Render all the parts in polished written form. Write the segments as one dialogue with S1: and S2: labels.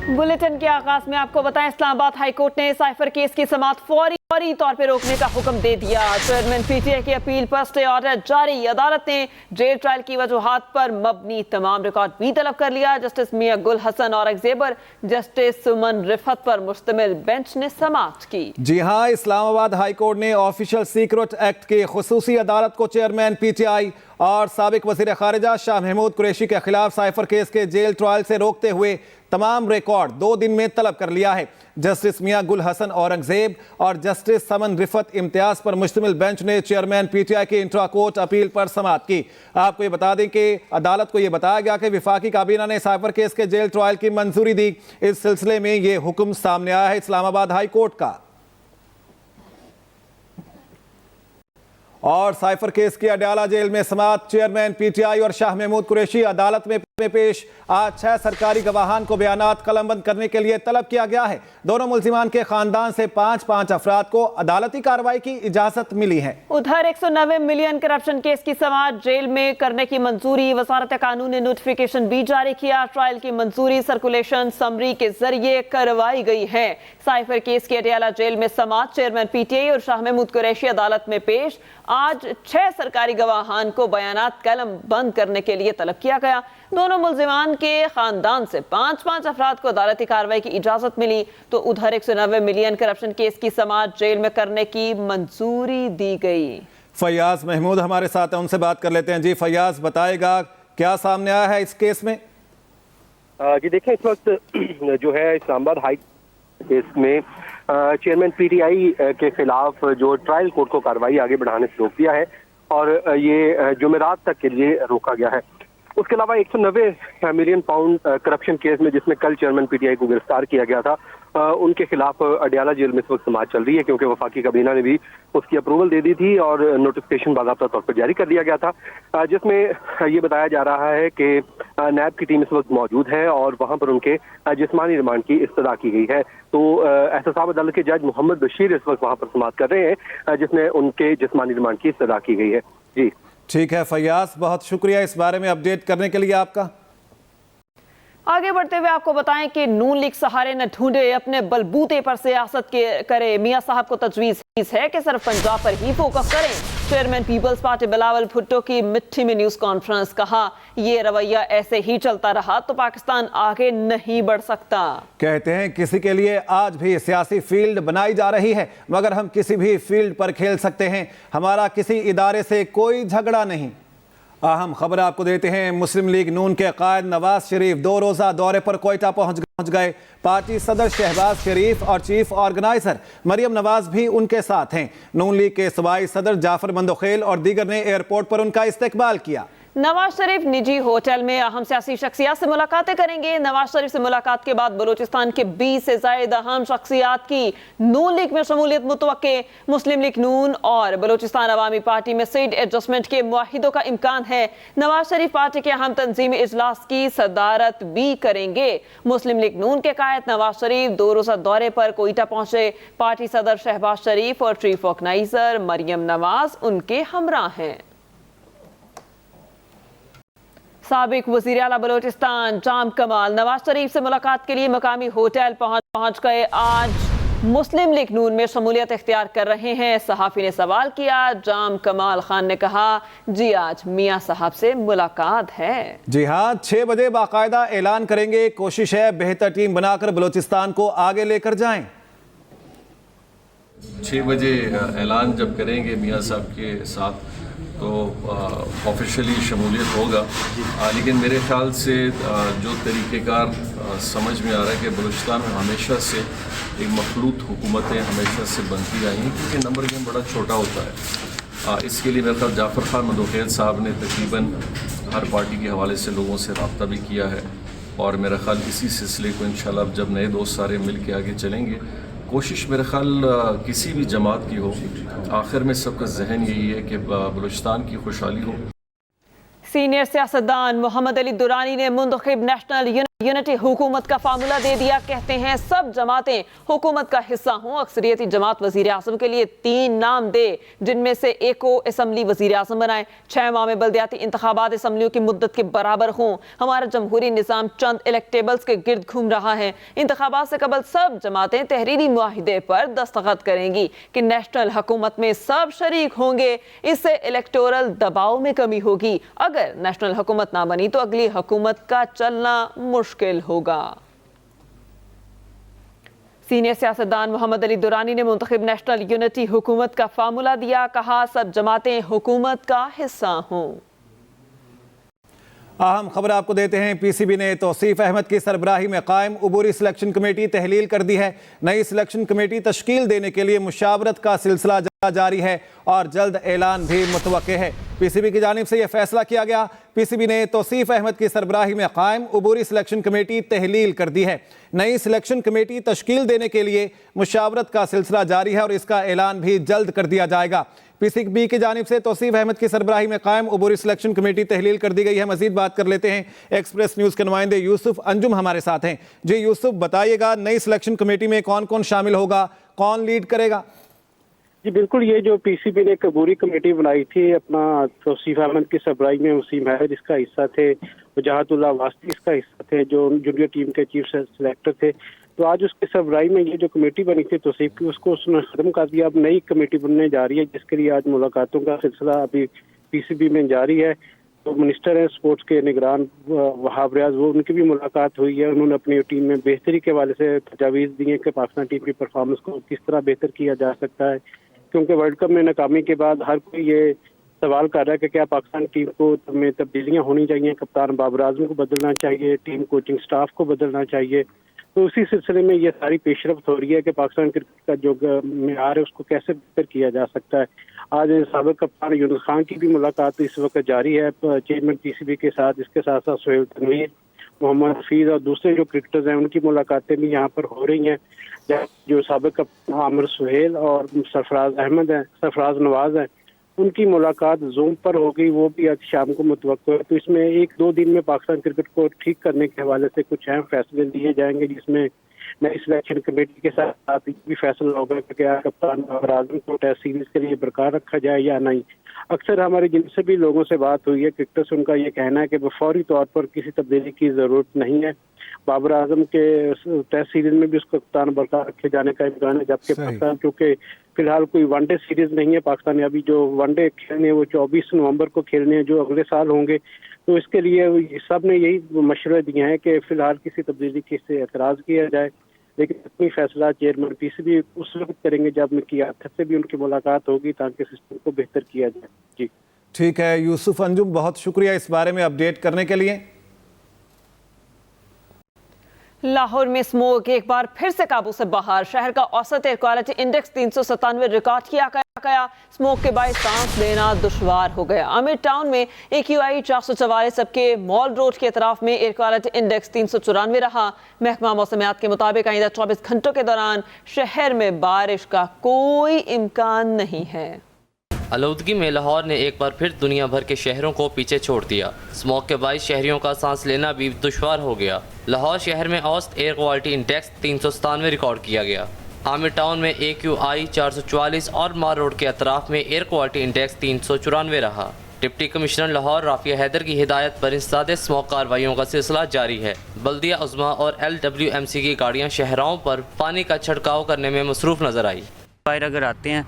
S1: Bulletin के आगाज में आपको बताएं, इस्लामाबाद हाई कोर्ट ने साइफर केस की समाअत फौरी तौर पर रोकने का हुक्म दे दिया। चेयरमैन पीटीआई की अपील पर स्टे ऑर्डर जारी। अदालत ने जेल ट्रायल की वजूहात पर मबनी तमाम रिकॉर्ड भी तलब कर लिया। जस्टिस मियां गुल हसन औरंगजेब और जस्टिस सुमन रिफत पर मुश्तमिल बेंच ने समाअत की।
S2: जी हाँ, इस्लामाबाद हाई कोर्ट ने ऑफिशियल सीक्रेट एक्ट की खुसूसी अदालत को चेयरमैन पीटीआई और साबिक वज़ीर ख़ारिजा शाह महमूद कुरैशी के खिलाफ साइफर केस के जेल ट्रायल से रोकते हुए तमाम रिकॉर्ड 2 दिन में तलब कर लिया है। जस्टिस मियां गुल हसन औरंगजेब और जस्टिस समन रिफत इम्तियाज पर मुश्तमिल बेंच ने चेयरमैन पीटीआई की इंट्रा कोर्ट अपील पर समाअत की। आपको ये बता दें कि अदालत को ये बताया गया कि विफाकी काबीना ने साइफर केस के जेल ट्रायल की मंजूरी दी। इस सिलसिले में ये हुक्म सामने आया है इस्लामाबाद हाई कोर्ट का। और साइफर केस की अडयाला जेल में समाअत। चेयरमैन पीटीआई और शाह महमूद कुरैशी अदालत में पेश। आज 6 सरकारी गवाहान को बयानात कलमबंद करने के लिए तलब किया गया है। दोनों मुल्जिमान के खानदान से 5 अफराद को अदालती कार्रवाई की इजाजत मिली है।
S1: उधर 190 मिलियन करप्शन केस की समाअत जेल में करने की मंजूरी। वजारत कानून ने नोटिफिकेशन भी जारी किया। ट्रायल की मंजूरी सर्कुलेशन समरी के जरिए करवाई गई है। साइफर केस की अडयाला जेल में समाअत। चेयरमैन पीटीआई और शाह महमूद कुरैशी अदालत में पेश। आज 6 सरकारी गवाहान को बयानात कलम बंद करने के लिए तलब किया गया। दोनों मुल्जिमान के खानदान से 5 अफराद को अदालती कार्रवाई की इजाजत मिली। तो उधर 190 मिलियन करप्शन केस की समाअत जेल में करने की मंजूरी दी गई।
S2: फैयाज महमूद हमारे साथ हैं, उनसे बात कर लेते हैं। जी फैयाज, बताएगा क्या सामने आया है इस केस में?
S3: जी देखें, इस वक्त जो है इस्लामाबाद हाई केस में चेयरमैन पीटीआई के खिलाफ जो ट्रायल कोर्ट को कार्रवाई आगे बढ़ाने से रोक दिया है और ये जुमेरात तक के लिए रोका गया है। उसके अलावा 190 मिलियन पाउंड करप्शन केस में जिसमें कल चेयरमैन पीटीआई को गिरफ्तार किया गया था, उनके खिलाफ अडयाला जेल में इस वक्त समाअत चल रही है, क्योंकि वफाकी काबीना ने भी उसकी अप्रूवल दे दी थी और नोटिफिकेशन बाकायदा तौर पर जारी कर दिया गया था, जिसमें ये बताया जा रहा है कि नैब की टीम इस वक्त मौजूद है और वहां पर उनके जिस्मानी रिमांड की इस्तदा की गई है। तो एहतसाब अदालत के जज मोहम्मद बशीर इस वक्त वहां पर समाअत कर रहे हैं, जिसमें उनके जिस्मानी रिमांड की इस्तदा की गई है। जी
S2: ठीक है फैयाज, बहुत शुक्रिया इस बारे में अपडेट करने के लिए आपका।
S1: आगे बढ़ते हुए आपको बताएं कि नून लीग सहारे न ढूंढे अपने बलबूते पर सियासत करे। मियां साहब को तजवीज है कि सिर्फ पंजाब पर ही फोकस करें। चेयरमैन पीपल्स पार्टी बिलावल भुट्टो की मिट्टी में न्यूज कॉन्फ्रेंस। कहा, ये रवैया ऐसे ही चलता रहा तो पाकिस्तान आगे नहीं बढ़ सकता। कहते हैं किसी के लिए आज भी सियासी फील्ड बनाई जा रही है, मगर हम किसी भी फील्ड पर खेल सकते हैं। हमारा किसी इदारे से कोई झगड़ा नहीं। अहम खबर आपको देते हैं। मुस्लिम लीग नून के कायद नवाज शरीफ 2 रोज़ा दौरे पर कोयटा पहुंच गए। पार्टी सदर शहबाज शरीफ और चीफ ऑर्गेनाइजर मरियम नवाज भी उनके साथ हैं। नून लीग के सूबाई सदर जाफर मंदोखेल और दीगर ने एयरपोर्ट पर उनका इस्तकबाल किया। नवाज शरीफ निजी होटल में अहम सियासी शख्सियात से मुलाकातें करेंगे। नवाज शरीफ से मुलाकात के बाद बलूचिस्तान के 20 से ज्यादा अहम शख्सियात की नून लीग में शमूलियत मुतवक्के। मुस्लिम लीग नून और बलूचिस्तान अवामी पार्टी में सीट एडजस्टमेंट के मुआहिदों का इम्कान है। नवाज शरीफ पार्टी के अहम तंजीमी इजलास की सदारत भी करेंगे। मुस्लिम लीग नून के कायद नवाज शरीफ 2 रोज़ा दौरे पर कोयटा पहुंचे। पार्टी सदर शहबाज शरीफ और चीफ ऑर्गेनाइजर मरियम नवाज उनके हमरा हैं। साबिक वज़ीर आला बलूचिस्तान जाम कमाल नवाज शरीफ से मुलाकात के लिए मकामी होटल पहुंच गए। आज मुस्लिम लीग नून में शमूलियत इख्तियार कर रहे हैं। सहाफ़ी ने सवाल किया। जाम कमाल खान ने कहा, जी आज मियां साहब से मुलाकात है। जी हाँ, 6 बजे बाकायदा ऐलान करेंगे। कोशिश है बेहतर टीम बनाकर बलूचिस्तान को आगे लेकर जाएं।
S4: 6 बजे ऐलान जब करेंगे मियां साहब के साथ तो ऑफिशियली शमूलियत होगा। लेकिन मेरे ख्याल से जो तरीक़ेकार समझ में आ रहा है कि बलूचिस्तान में हमेशा से एक मखलूत हुकूमतें हमेशा से बनती आई हैं, क्योंकि नंबर गेम बड़ा छोटा होता है। इसके लिए मेरे ख्याल जाफर खान मंदोखेल साहब ने तकरीबन हर पार्टी के हवाले से लोगों से रब्ता भी किया है और मेरा ख्याल इसी सिलसिले को इंशाल्लाह जब नए दोस्त सारे मिल के आगे चलेंगे, कोशिश मेरे ख्याल किसी भी जमात की हो, आखिर में सबका जहन यही है कि बलूचिस्तान की खुशहाली हो। सीनियर सियासतदान मोहम्मद अली दुरानी ने मुंतखब नेशनल
S1: यूनिटी हुकूमत का फार्मूला दे दिया। कहते हैं सब जमातें हुकूमत का हिस्सा हों। अक्सरियती जमात वजीर आजम के लिए 3 नाम दे, जिनमें से एक को असम्बली वजीर आजम बनाए। 6 माह में बल्दियाती इंतखाबात असम्बलियों की मुद्दत के बराबर हों। हमारा जमहूरी निज़ाम चंद इलेक्टेबल्स के गिर्द घूम रहा है। इंतखाबात से कबल सब जमातें तहरीरी मुआहिदे पर दस्तखत करेंगी कि नेशनल हुकूमत में सब शरीक होंगे। इससे इलेक्टोरल दबाव में कमी होगी। अगर नेशनल हुकूमत ना बनी तो अगली हुकूमत का चलना मुश्किल होगा। सीनियर सियासतदान मोहम्मद अली दुरानी ने मुंतखब नेशनल यूनिटी हुकूमत का फार्मूला दिया। कहा सब जमातें हुकूमत का हिस्सा हों।
S2: अहम खबर आपको देते हैं। पीसीबी ने तौसीफ अहमद की सरबराही में कायम अबूरी सिलेक्शन कमेटी तहलील कर दी है। नई सिलेक्शन कमेटी तश्कील देने के लिए मुशावरत का सिलसिला जारी है और जल्द ऐलान भी मुतवक्के है। पीसीबी की जानिब से यह फैसला किया गया। पीसीबी ने तौसीफ अहमद की सरबराही में कायम अबूरी सिलेक्शन कमेटी तहलील कर दी है। नई सिलेक्शन कमेटी तश्कील देने के लिए मुशावरत का सिलसिला जारी है और इसका ऐलान भी जल्द कर दिया जाएगा। पीसीबी की जानिब से तौसीफ अहमद की सरबराही में कायम अबूरी सिलेक्शन कमेटी तहलील कर दी गई है। मजीद बात कर लेते हैं। एक्सप्रेस न्यूज़ के नुमाइंदे यूसुफ अंजुम हमारे साथ हैं। जी यूसुफ, बताइएगा नई सिलेक्शन कमेटी में कौन कौन शामिल होगा, कौन लीड करेगा?
S5: जी बिल्कुल, ये जो पीसीबी ने एक अबूरी कमेटी बनाई थी अपना तौसीफ अहमद की सरबराही में वसीम हैदर इसका हिस्सा थे, वजाहतुल्लाह वास्ती इसका हिस्सा थे जो जूनियर टीम के चीफ सेलेक्टर थे। तो आज उसके सरबराही में ये जो कमेटी बनी थी तौसीफ की, उसको उसने ख़त्म कर दिया। अब नई कमेटी बनने जा रही है जिसके लिए आज मुलाकातों का सिलसिला अभी पीसीबी में जारी है। तो मिनिस्टर हैं स्पोर्ट्स के निगरान वहाब रियाज, वो उनकी भी मुलाकात हुई है। उन्होंने अपनी टीम में बेहतरी के हवाले से तजावीज़ दी हैं कि पाकिस्तान टीम की परफॉर्मेंस को किस तरह बेहतर किया जा सकता है, क्योंकि वर्ल्ड कप में नाकामी के बाद हर कोई ये सवाल कर रहा है कि क्या पाकिस्तान टीम को में तब्दीलियां होनी चाहिए, कप्तान बाबर आजम को बदलना चाहिए, टीम कोचिंग स्टाफ को बदलना चाहिए। तो उसी सिलसिले में ये सारी पेशरफ्त हो रही है कि पाकिस्तान क्रिकेट का जो मेयार है उसको कैसे बेहतर किया जा सकता है। आज साबिक कप्तान यूनुस खान की भी मुलाकात इस वक्त जारी है चेयरमैन पीसीबी के साथ। इसके साथ साथ सोहेल तनवीर, मोहम्मद हफीज और दूसरे जो क्रिकेटर्स हैं उनकी मुलाकातें भी यहाँ पर हो रही हैं। जो साबिक कप्तान आमिर सुहेल और सरफराज नवाज हैं, उनकी मुलाकात जूम पर होगी, वो भी आज शाम को मुतवक्को है। तो इसमें 1-2 दिन में पाकिस्तान क्रिकेट को ठीक करने के हवाले से कुछ अहम फैसले लिए जाएंगे, जिसमें नई सिलेक्शन कमेटी के साथ भी फैसला होगा कि क्या कप्तान बाबर आजम को टेस्ट सीरीज के लिए बरकरार रखा जाए या नहीं। अक्सर हमारे जिनसे भी लोगों से बात हुई है क्रिकेटर्स, उनका ये कहना है कि फौरी तौर पर किसी तब्दीली की ज़रूरत नहीं है। बाबर आजम के टेस्ट सीरीज में भी उसको कप्तान बरकरार रखे जाने का इम्कान है, जबकि पाकिस्तान क्योंकि फिलहाल कोई वनडे सीरीज नहीं है, पाकिस्तान अभी जो वनडे खेलने हैं वो 24 नवंबर को खेलने हैं जो अगले साल होंगे। तो इसके लिए सब ने यही मशवरे दिए हैं कि फिलहाल किसी तब्दीली से एतराज़ किया जाए, लेकिन अपनी फैसला चेयरमैन पीसीबी उस वक्त करेंगे जब उनकी आखिर से भी उनकी मुलाकात होगी ताकि सिस्टम को बेहतर किया जाए। जी
S2: ठीक है यूसुफ अंजुम, बहुत शुक्रिया इस बारे में अपडेट करने के लिए।
S1: लाहौर में स्मोक एक बार फिर से काबू से बाहर। शहर का औसत एयर क्वालिटी इंडेक्स 397 रिकॉर्ड किया गया। स्मोक के बायस सांस लेना दुश्वार हो गया। आमिर टाउन में AQI 444, सबके मॉल रोड के अतराफ में एयर क्वालिटी इंडेक्स 394 रहा। महकमा मौसमियात के मुताबिक आइंदा 24 घंटों के दौरान शहर में बारिश का कोई इम्कान नहीं है।
S6: आलूदगी में लाहौर ने एक बार फिर दुनिया भर के शहरों को पीछे छोड़ दिया। स्मोक के बायस शहरियों का सांस लेना भी दुश्वार हो गया। लाहौर शहर में औसत एयर क्वालिटी इंडेक्स 397 रिकॉर्ड किया गया। आमिर टाउन में AQI 444 और मार रोड के अतराफ में एयर क्वालिटी इंडेक्स 394 रहा। डिप्टी कमिश्नर लाहौर राफिया हैदर की हिदायत पर इंसदादे स्मोक कार्रवाइयों का सिलसिला जारी है। बल्दिया उज़्मा और LWMC की गाड़ियाँ शहरों पर पानी का छिड़काव करने में मसरूफ़ नजर आई।
S7: फायर अगर आते हैं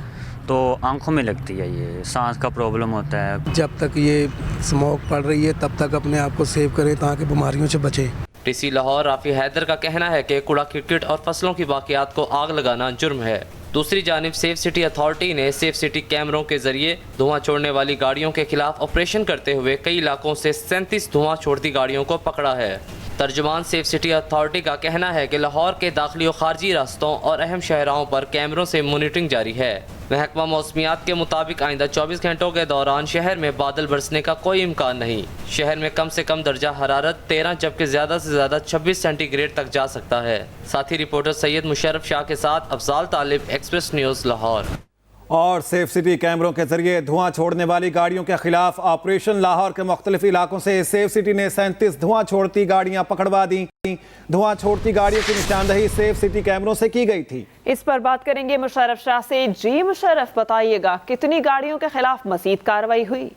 S7: तो आंखों में लगती है, ये सांस का प्रॉब्लम होता है।
S8: जब तक ये स्मोक पड़ रही है तब तक अपने आप को सेव करें ताकि बीमारियों से बचें।
S6: डीसी लाहौर राफिया हैदर का कहना है कि कूड़ा क्रिकेट और फसलों की बाकियात को आग लगाना जुर्म है। दूसरी जानिब सेफ सिटी अथॉरिटी ने सेफ सिटी कैमरों के जरिए धुआं छोड़ने वाली गाड़ियों के खिलाफ ऑपरेशन करते हुए कई इलाकों से 37 धुआं छोड़ती गाड़ियों को पकड़ा है। तर्जुमान सेफ सिटी अथॉरिटी का कहना है कि लाहौर के दाखिली और खारजी रास्तों और अहम शहरों पर कैमरों से मॉनिटरिंग जारी है। महकमा मौसमियात के मुताबिक आइंदा 24 घंटों के दौरान शहर में बादल बरसने का कोई इम्कान नहीं। शहर में कम से कम दर्जा हरारत 13 जबकि ज़्यादा से ज़्यादा 26 सेंटीग्रेड तक जा सकता है। साथी रिपोर्टर सैयद मुशर्रफ शाह के साथ अफजाल तालिब, एक्सप्रेस न्यूज़ लाहौर।
S2: اور सेफ सिटी कैमरों के जरिए धुआं छोड़ने वाली गाड़ियों के खिलाफ ऑपरेशन। लाहौर के मुख्तलिफ इलाकों से सेफ सिटी ने 37 धुआं छोड़ती गाड़ियां पकड़वा दी। धुआं छोड़ती गाड़ियों की निशानदही सेफ सिटी कैमरों से की गई थी।
S1: इस पर बात करेंगे मुशर्रफ शाह से। जी मुशर्रफ, बताइएगा कितनी गाड़ियों के खिलाफ मजीद कार्रवाई हुई?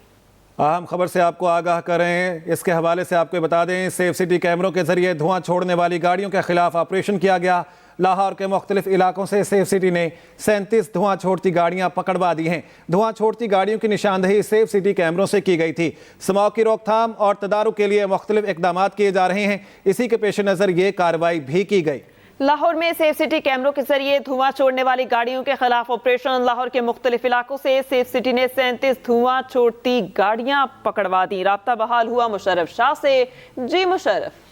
S2: अहम खबर से आपको आगाह कर रहे हैं। इसके हवाले से आपको बता दें, सेफ सिटी कैमरों के जरिए धुआं छोड़ने वाली गाड़ियों के खिलाफ ऑपरेशन किया गया। लाहौर के मुख्तलिफ इलाकों से सेफ सिटी ने 37 धुआं छोड़ती गाड़ियां पकड़वा दी हैं। धुआं छोड़ती गाड़ियों की निशानदही सेफ सिटी कैमरों से की गई थी। स्मॉग की रोकथाम और तदारुक के लिए मुख्तलिफ इकदाम किए जा रहे हैं। इसी के पेश नज़र ये कार्रवाई भी की गई।
S1: लाहौर में सेफ सिटी कैमरों के जरिए धुआं छोड़ने वाली गाड़ियों के खिलाफ ऑपरेशन। लाहौर के मुख्तलिफ इलाकों से सेफ सिटी ने 37 धुआं छोड़ती गाड़ियां पकड़वा दी। राब्ता बहाल हुआ मुशर्रफ शाह से। जी मुशर्रफ।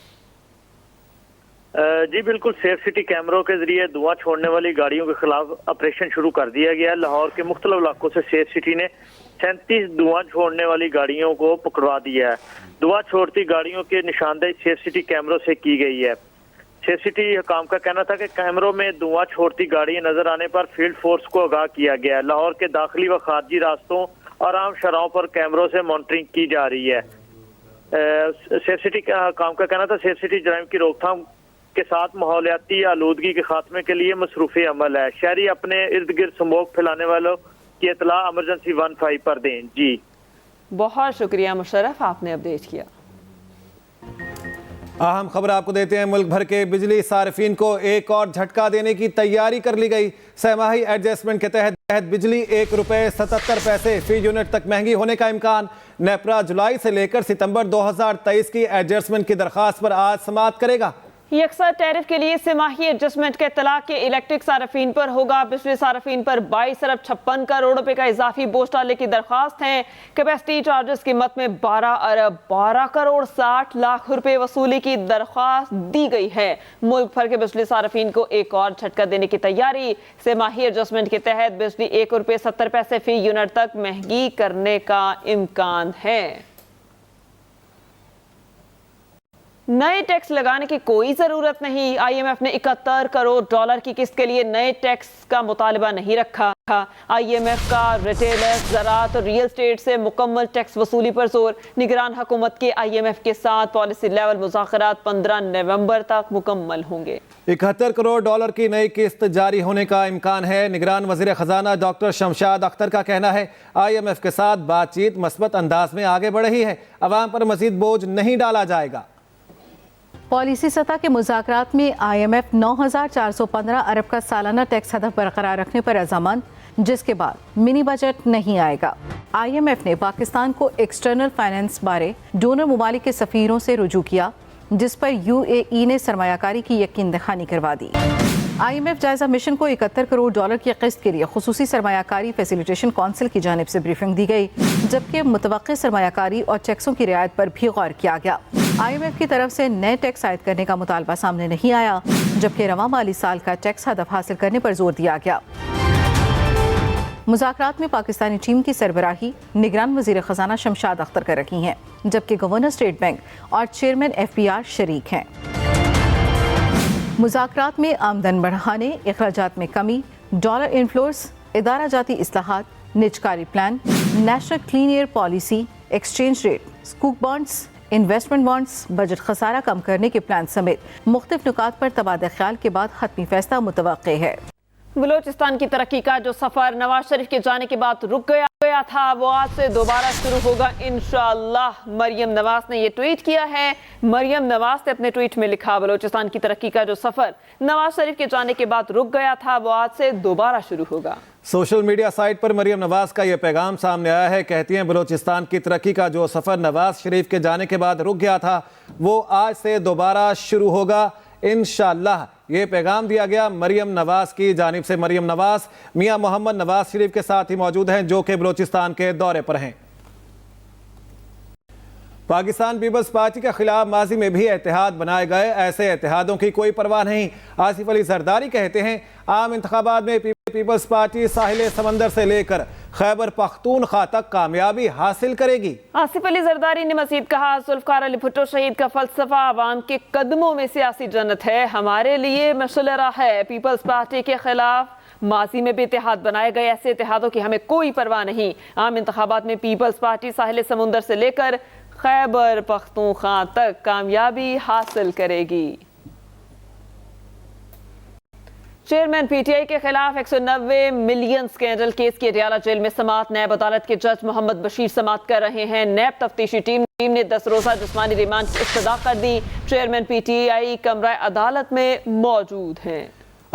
S9: जी बिल्कुल, सेफ सिटी कैमरों के जरिए धुआं छोड़ने वाली गाड़ियों के खिलाफ ऑपरेशन शुरू कर दिया गया। लाहौर के मुख्तलिफ इलाकों से सेफ सिटी ने 37 धुआं छोड़ने वाली गाड़ियों को पकड़वा दिया है। धुआं छोड़ती गाड़ियों की निशानदेही सेफ सिटी कैमरों से की गई है। सेफ सिटी हुकाम का कहना था कि कैमरों में धुआं छोड़ती गाड़ियां नजर आने पर फील्ड फोर्स को आगाह किया गया। लाहौर के दाखिली व खारजी रास्तों और आम शराहों पर कैमरों से मॉनिटरिंग की जा रही है। सेफ सिटी का हुकाम का कहना था सेफ सिटी जराइम की रोकथाम के साथ माहौलियाती आलूदगी के खात्मे के लिए मसरूफ अमल है। शहरी अपने इर्द गिर्द स्मोक फैलाने वालों की इतला एमरजेंसी 15 पर दें। जी
S1: बहुत शुक्रिया मुशर्रफ, आपने अपडेट किया।
S2: अहम खबर आपको देते हैं। मुल्क भर के बिजली सार्फिन को एक और झटका देने की तैयारी कर ली गई। सहमाही एडजस्टमेंट के तहत बिजली ₹1.77 फी यूनिट तक महंगी होने का इम्कान। नेपरा जुलाई से लेकर सितंबर 2023 की एडजस्टमेंट की दरख्वास्त पर आज समाअत करेगा।
S1: यकसा टैरिफ के लिए सेमाही एडजस्टमेंट के इत्तला के इलेक्ट्रिक सार्फिन पर होगा। बिजली सार्फिन पर 22 अरब 56 करोड़ रुपए का इजाफी बोझ डालने की दरख्वास्त है। कैपेसिटी चार्जेस कीमत में 12 अरब 12 करोड़ 60 लाख रुपए वसूली की दरख्वास्त दी गई है। मुल्क भर के बिजली सार्फिन को एक और झटका देने की तैयारी। सेमाही एडजस्टमेंट के तहत बिजली ₹1.70 फी यूनिट तक महंगी करने का इम्कान है। नए टैक्स लगाने की कोई जरूरत नहीं। IMF ने $71 करोड़ की किस्त के लिए नए टैक्स का मुतालबा नहीं रखा। IMF का रिटेलर, ज़राअत और रियल एस्टेट से मुकम्मल टैक्स वसूली पर जोर। निगरान हुकूमत के IMF के साथ पॉलिसी लेवल मुज़ाकरात 15 नवंबर तक मुकम्मल होंगे।
S2: $71 करोड़ की नई किस्त जारी होने का इम्कान है। निगरान वज़ीर ख़जाना डॉक्टर शमशाद अख्तर का कहना है IMF के साथ बातचीत मस्बत अंदाज में आगे बढ़ रही है। अवाम पर मजीद बोझ नहीं डाला जाएगा।
S10: पॉलिसी सतह के मुज़ाकरात में IMF 9,415 अरब का सालाना टैक्स हदफ बरकरार रखने पर रज़ामंद, जिसके बाद मिनी बजट नहीं आएगा। IMF ने पाकिस्तान को एक्सटर्नल फाइनेंस बारे डोनर ममालिक के सफ़ीरों से रुजू किया, जिस पर UAE ने सरमायाकारी की यकीन दहानी करवा दी। IMF जायजा मिशन को $71 करोड़ की किस्त के लिए खुसूसी सरमायाकारी फैसिलिटेशन काउंसिल की जानिब से ब्रीफिंग दी गई, जबकि मुतवक्किल सरमायाकारी और टैक्सों की रियायत पर भी गौर किया गया। IMF की तरफ से नए टैक्स आयद करने का मुतालबा सामने नहीं आया, जबकि रवां माली साल का टैक्स हदफ हासिल करने पर जोर दिया गया। मुज़ाकरात में पाकिस्तानी टीम की सरबराही निगरान वज़ीर ख़जाना शमशाद अख्तर कर रखी हैं, जबकि गवर्नर स्टेट बैंक और चेयरमैन FBR शरीक हैं। मुज़ाकरात में आमदन बढ़ाने, अखराजात में कमी, डॉलर इनफ्लोस, इदारा जाती इस्लाहात, निजकारी plan, national clean air policy, exchange rate, स्कूक बॉन्ड्स, इन्वेस्टमेंट बॉन्ड्स, बजट खसारा कम करने के प्लान समेत मुख्तलिफ नुकात पर तबादला ख्याल के बाद हतमी फैसला मुतवक्के है।
S1: बलूचिस्तान की तरक्की का जो सफर नवाज शरीफ के जाने के बाद रुक गया था, वो आज से दोबारा शुरू होगा इंशाअल्लाह। मरियम नवाज ने ये ट्वीट किया है। मरियम नवाज ने अपने ट्वीट में लिखा, बलूचिस्तान की तरक्की का जो सफर नवाज शरीफ के जाने के बाद रुक गया था, वो आज से दोबारा शुरू होगा।
S2: सोशल मीडिया साइट पर मरियम नवाज का यह पैगाम सामने आया है। कहती हैं, बलूचिस्तान की तरक्की का जो सफर नवाज शरीफ के जाने के बाद रुक गया था, वो आज से दोबारा शुरू होगा इंशाअल्लाह। ये पैगाम दिया गया मरियम नवाज की जानिब से। मरियम नवाज मियां मोहम्मद नवाज शरीफ के साथ ही मौजूद हैं, जो कि बलूचिस्तान के दौरे पर हैं। पाकिस्तान पीपल्स पार्टी के खिलाफ माजी में भी एतिहाद बनाए गए, ऐसे एतिहादों की कोई परवाह नहीं। आसिफ अली जरदारी कहते हैं, आम इंतखाबात में पीपल्स पार्टी साहिल समंदर से लेकर खैबर पख्तूनख्वा तक कामयाबी हासिल करेगी।
S1: आसिफ अली जरदारी ने मजीद कहा, जुल्फकार अली भुट्टो शहीद का फलसफा आवाम के कदमों में सियासी जन्नत है, हमारे लिए मशल राह है। पीपल्स पार्टी के खिलाफ माजी में भी इत्तेहाद बनाए गए, ऐसे इत्तेहादों की हमें कोई परवाह नहीं। आम इंतखाबात में पीपल्स पार्टी साहिल समुंदर से लेकर खैबर पख्तूनख्वा तक कामयाबी हासिल करेगी। चेयरमैन पीटीआई के खिलाफ 190 मिलियन स्कैंडल केस की अडयाला जेल में समाअत नैब अदालत के जज मोहम्मद बशीर समाअत कर रहे हैं। नैब तफ्तीशी टीम ने 10 रोजा जिस्मानी रिमांड की इस्तदा कर दी। चेयरमैन पीटीआई कमरा अदालत में मौजूद हैं।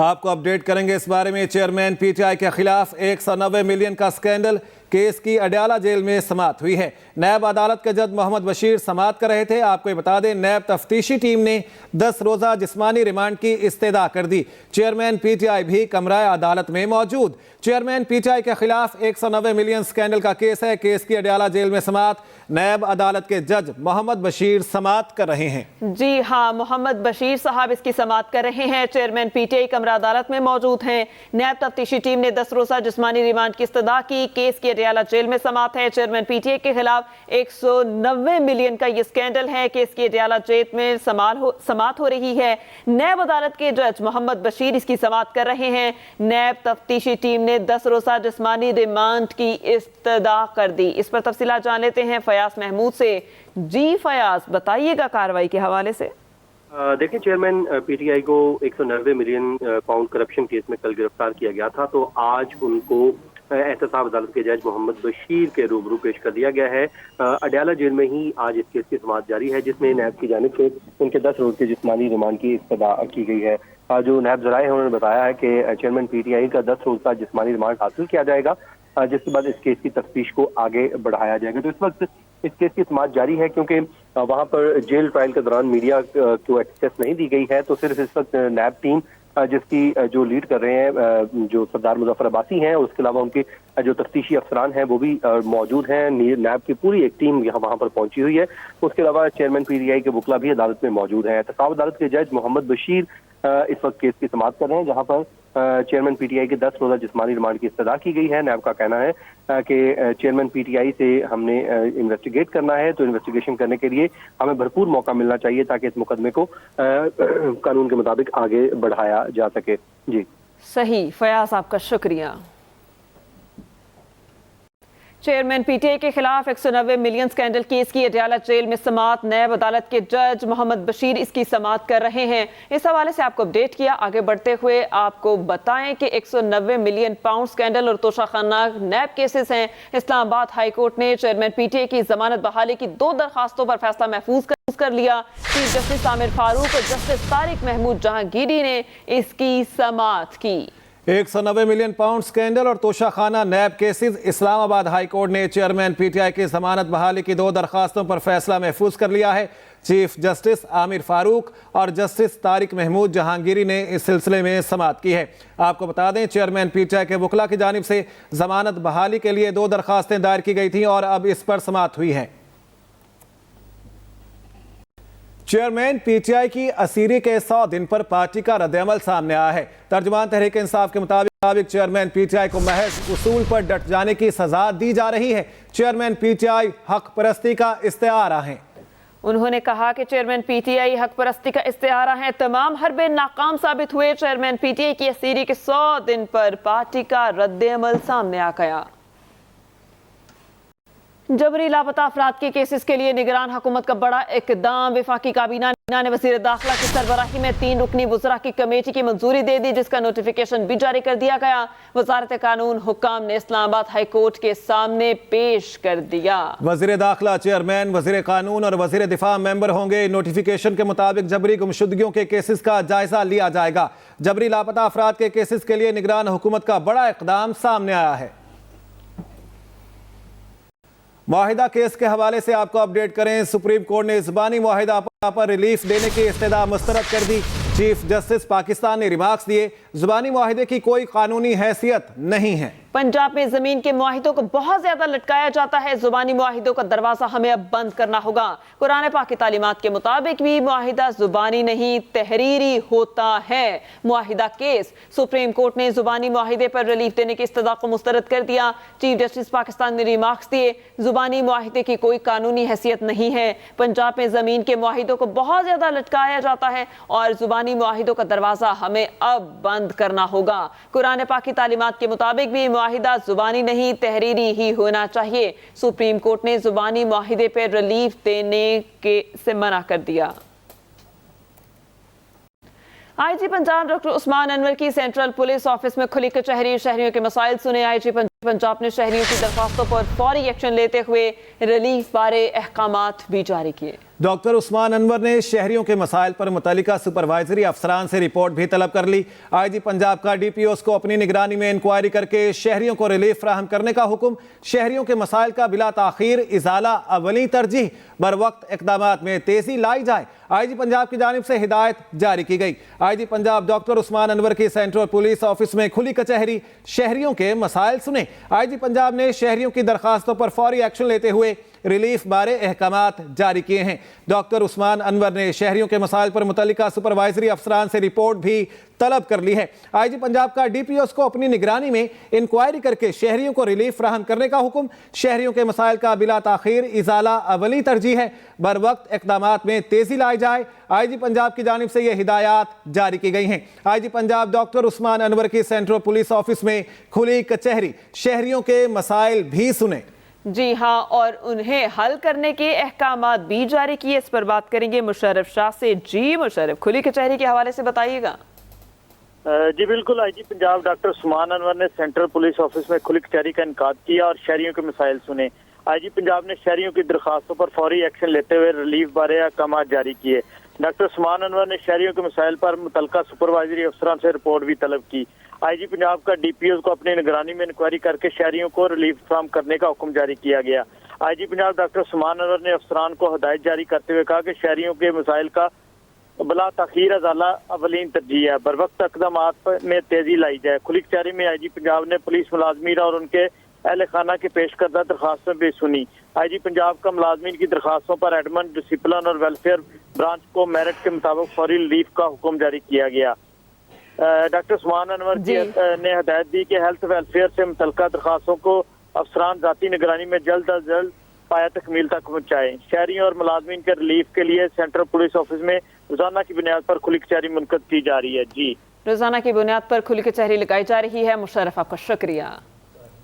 S2: आपको अपडेट करेंगे इस बारे में। चेयरमैन पीटीआई के खिलाफ 190 मिलियन का स्कैंडल केस की अडयाला जेल में समाअत हुई है। नैब अदालत के जज मोहम्मद बशीर समाअत कर रहे थे। आपको ये बता दें, नैब तफ्तीशी टीम ने 10 रोजा जिस्मानी रिमांड की इस्तदा कर दी। चेयरमैन पीटीआई भी कमरा अदालत में मौजूद। चेयरमैन पीटीआई के खिलाफ 190 मिलियन स्कैंडल का केस है। केस की अडयाला जेल में समाअत नैब अदालत के जज मोहम्मद बशीर समाअत कर रहे हैं।
S1: जी हाँ, मोहम्मद बशीर साहब इसकी समाअत कर रहे हैं। चेयरमैन पीटीआई कमरा अदालत में मौजूद हैं। नैब तफ्तीशी टीम ने 10 रोजा जिस्मानी रिमांड की इस्तदा की। केस की अडयाला जेल में समाअत है। चेयरमैन पीटीआई के खिलाफ 190 मिलियन का ये स्कैंडल है। केस की अडयाला जेल में समाअत हो रही है। नैब अदालत के जज मोहम्मद बशीर इसकी समाअत कर रहे हैं। नैब तफ्तीशी टीम ने 10 रोजा जिस्मानी रिमांड की इस्तदा कर दी। इस पर तफसीलात जान लेते हैं फयाज महमूद से। जी फयाज, बताइएगा कार्रवाई के हवाले से।
S3: देखिए, चेयरमैन पीटीआई को 190 मिलियन पाउंड करप्शन केस में कल गिरफ्तार किया गया था, तो आज उनको एहतसाब अदालत के जज मोहम्मद बशीर के रूबरू पेश कर दिया गया है। अडयाला जेल में ही आज इस केस की समाअत जारी है, जिसमें नैब की जानिब से उनके 10 रोज के जिस्मानी रिमांड की इस्तदा की गई है। जो नैब जराए हैं उन्होंने बताया है कि चेयरमैन पीटीआई का 10 रोज का जिस्मानी रिमांड हासिल किया जाएगा, जिसके बाद इस केस की तफ्तीश को आगे बढ़ाया जाएगा। तो इस वक्त इस केस की समाअत जारी है, क्योंकि वहां पर जेल ट्रायल के दौरान मीडिया को एक्सेस नहीं दी गई है। तो सिर्फ इस वक्त नैब टीम जिसकी जो लीड कर रहे हैं जो सरदार मुजफ्फर अब्बासी हैं, उसके अलावा उनके जो तफ्तीशी अफसरान हैं वो भी मौजूद हैं। नैब की पूरी एक टीम यहाँ वहाँ पर पहुंची हुई है। उसके अलावा चेयरमैन पीटीआई के वकला भी अदालत में मौजूद हैं। एहतसाब अदालत के जज मोहम्मद बशीर इस वक्त केस की समाअत कर रहे हैं, जहाँ पर चेयरमैन पीटीआई के 10 रोजा जिस्मानी रिमांड की इस्तदा की गई है। नैब का कहना है कि चेयरमैन पीटीआई से हमने इन्वेस्टिगेट करना है, तो इन्वेस्टिगेशन करने के लिए हमें भरपूर मौका मिलना चाहिए ताकि इस मुकदमे को कानून के मुताबिक आगे बढ़ाया जा सके। जी
S1: सही फयाज, आपका शुक्रिया। चेयरमैन पीटीआई के खिलाफ 190 मिलियन स्कैंडल केस की अडयाला जेल में समाअत नैब अदालत के जज मोहम्मद बशीर इसकी समाअत कर रहे हैं। इस हवाले से आपको अपडेट किया। आगे बढ़ते हुए आपको बताएं कि 190 मिलियन पाउंड स्कैंडल और तोशाखाना नैब केसेस हैं। इस्लामाबाद हाई कोर्ट ने चेयरमैन पीटीआई की जमानत बहाली की 2 दरखास्तों पर फैसला महफूज कर लिया। चीफ जस्टिस आमिर फारूक और जस्टिस तारिक महमूद जहांगीरी ने इसकी समाअत की।
S2: 190 मिलियन पाउंड स्कैंडल और Toshakhana NAB cases. Islamabad high court ने चेयरमैन पीटीआई की जमानत बहाली की 2 दरखास्तों पर फैसला महफूज कर लिया है। चीफ जस्टिस आमिर फारूक और जस्टिस तारिक महमूद जहांगीरी ने इस सिलसिले में समाअत की है। आपको बता दें, चेयरमैन पीटीआई के वकला की जानिब से जमानत बहाली के लिए 2 दरखास्तें दायर की गई थी और अब इस पर समाअत हुई है। चेयरमैन पीटीआई की असीरी के 100 दिन पर पार्टी का रद्द-ए-अमल सामने आया है। तर्जुमान तहरीक इंसाफ के मुताबिक चेयरमैन पीटीआई को महज उसूल पर डट जाने की सजा दी जा रही है। चेयरमैन पीटीआई हक परस्ती का इस्तेआरा है।
S1: उन्होंने कहा कि चेयरमैन पीटीआई हक परस्ती का इस्तेआरा है। तमाम हरबे नाकाम साबित हुए। चेयरमैन पीटीआई की असीरी के 100 दिन पर पार्टी का रद्द-ए-अमल सामने आ गया। जबरी लापता अफराद के केसेस के लिए निगरान हुकूमत का बड़ा इकदाम। वफाकी काबीना ने वज़ीर दाखिला की सरबराही में 3 रुकनी वज़रा की कमेटी की मंजूरी दे दी, जिसका नोटिफिकेशन भी जारी कर दिया गया। वज़ारत कानून हुक्काम ने इस्लामाबाद हाई कोर्ट के सामने पेश कर दिया।
S2: वज़ीर दाखिला चेयरमैन, वज़ीर कानून और वज़ीर दिफा मेंबर होंगे। नोटिफिकेशन के मुताबिक जबरी गुमशुदगियों के केसेस का जायजा लिया जाएगा। जबरी लापता अफराद के केसेस के लिए निगरान हुकूमत का बड़ा इकदाम सामने आया है। मुआहिदा केस के हवाले से आपको अपडेट करें। सुप्रीम कोर्ट ने ज़बानी मुआहिदा पर रिलीफ देने की इस्तदा मुस्तरद कर दी। चीफ जस्टिस पाकिस्तान ने रिमार्क्स दिए, ज़बानी मुआहिदे की कोई कानूनी हैसियत नहीं है।
S1: पंजाब में जमीन के मुआहिदों को बहुत ज्यादा लटकाया जाता है। जुबानी मुआहिदों का दरवाजा हमें अब बंद करना होगा। कुरान पाक की तालीमात के मुताबिक भी मुआहिदा जुबानी नहीं तहरीरी होता है। मुआहिदा केस सुप्रीम कोर्ट ने जुबानी मुआहिदे पर रिलीफ देने की इस्तदा को मुस्तरद कर दिया। चीफ जस्टिस पाकिस्तान ने रिमार्क्स दिए, जुबानी मुआहिदे की कोई कानूनी हैसियत नहीं है। पंजाब में जमीन के मुआहिदों को बहुत ज्यादा लटकाया जाता है और जुबानी मुआहिदों का दरवाजा हमें अब बंद करना होगा। कुरान पाक की तालीमात के मुताबिक भी मुआहिदा जुबानी नहीं तहरीरी ही होना चाहिए। सुप्रीम कोर्ट ने जुबानी मुआहिदे पर रिलीफ देने से मना कर दिया। आईजी पंजाब डॉक्टर उस्मान अनवर की सेंट्रल पुलिस ऑफिस में खुली कचहरी, शहरियों के मसाइल सुने। आईजी पंजाब ने शहरियों की दरख्वास्तों पर फौरी एक्शन लेते हुए रिलीफ बारे अहकामात भी जारी किए।
S2: डॉक्टर उस्मान अनवर ने शहरियों के मसाइल पर मुतल्लिका सुपरवाइजरी अफसरान से रिपोर्ट भी तलब कर ली। आईजी पंजाब का डीपीओस को अपनी निगरानी में इंक्वायरी करके शहरियों को रिलीफ फराहम करने का हुक्म। शहरियों के मसाइल का बिला ताखीर इजाला अवली तरजीह, बर वक्त इक़दामात में तेजी लाई जाए। आईजी पंजाब की जानिब से हिदायत जारी की गई। आईजी पंजाब डॉक्टर उस्मान अनवर की सेंट्रल पुलिस ऑफिस में खुली कचहरी, शहरियों के मसाइल सुने। आईजी पंजाब ने शहरियों की दरखास्तों पर फौरी एक्शन लेते हुए रिलीफ बारे अहकामात जारी किए हैं। डॉक्टर उस्मान अनवर ने शहरियों के मसाइल पर मुतल्लिका सुपरवाइजरी अफसरान से रिपोर्ट भी तलब कर ली है। आईजी पंजाब का डीपीओस को अपनी निगरानी में इंक्वायरी करके शहरियों को रिलीफ फराहम करने का हुक्म। शहरियों के मसाइल का बिला ताखीर इजाला अवली तरजीह है, बर वक्त इक़दामात में तेजी लाई जाए। आईजी पंजाब की जानिब से ये हिदायत जारी की गई हैं। आईजी पंजाब डॉक्टर उस्मान अनवर की सेंट्रल पुलिस ऑफिस में खुली कचहरी, शहरियों के मसाइल भी सुने।
S1: जी हाँ, और उन्हें हल करने के अहकामात भी जारी किए। इस पर बात करेंगे मुशर्रफ शाह से। जी मुशर्रफ, खुली कचहरी के हवाले से बताइएगा।
S9: जी बिल्कुल, आईजी पंजाब डॉक्टर उस्मान अनवर ने सेंट्रल पुलिस ऑफिस में खुली कचहरी का इनकाद किया और शहरियों के मसाइल सुने। आईजी पंजाब ने शहरियों की दरखास्तों पर फौरी एक्शन लेते हुए रिलीफ बारे अहकामात जारी किए। डॉक्टर उस्मान अनवर ने शहरियों के मसाइल पर मुतल्लिका सुपरवाइजरी अफसरान से रिपोर्ट भी तलब की। आईजी पंजाब का डीपीओ को अपनी निगरानी में इंक्वायरी करके शहरियों को रिलीफ फराहम करने का हुक्म जारी किया गया। आईजी पंजाब डॉक्टर उस्मान अनवर ने अफसरान को हिदायत जारी करते हुए कहा कि शहरियों के मसाइल का बला तखीर अजाला अवलीन तरजीह है, बर वक्त इक़दामात में तेजी लाई जाए। खुली कचहरी में आईजी पंजाब ने पुलिस मुलाजमीन और उनके अहल खाना के पेश करदा दरखास्तों भी सुनी। आईजी पंजाब का मुलाजमीन की दरखास्तों पर एडमन डिसिप्लिन और वेलफेयर ब्रांच को मेरिट के मुताबिक फौरी रिलीफ का हुक्म जारी किया गया। डॉक्टर उस्मान अनवर ने हदायत दी कि हेल्थ वेलफेयर से मुतल्लिका दरखास्तों को अफसरान ज़ाती निगरानी में जल्द अज जल्द पाया तकमील तक पहुँचाएं। शहरियों और मुलाजमीन के रिलीफ के लिए सेंट्रल पुलिस ऑफिस में रोजाना की बुनियाद पर खुली कचहरी मुनक़द की जा रही है। जी,
S1: रोजाना की बुनियाद पर खुली कचहरी लगाई जा रही है। मुशर्रफ, आपका शुक्रिया।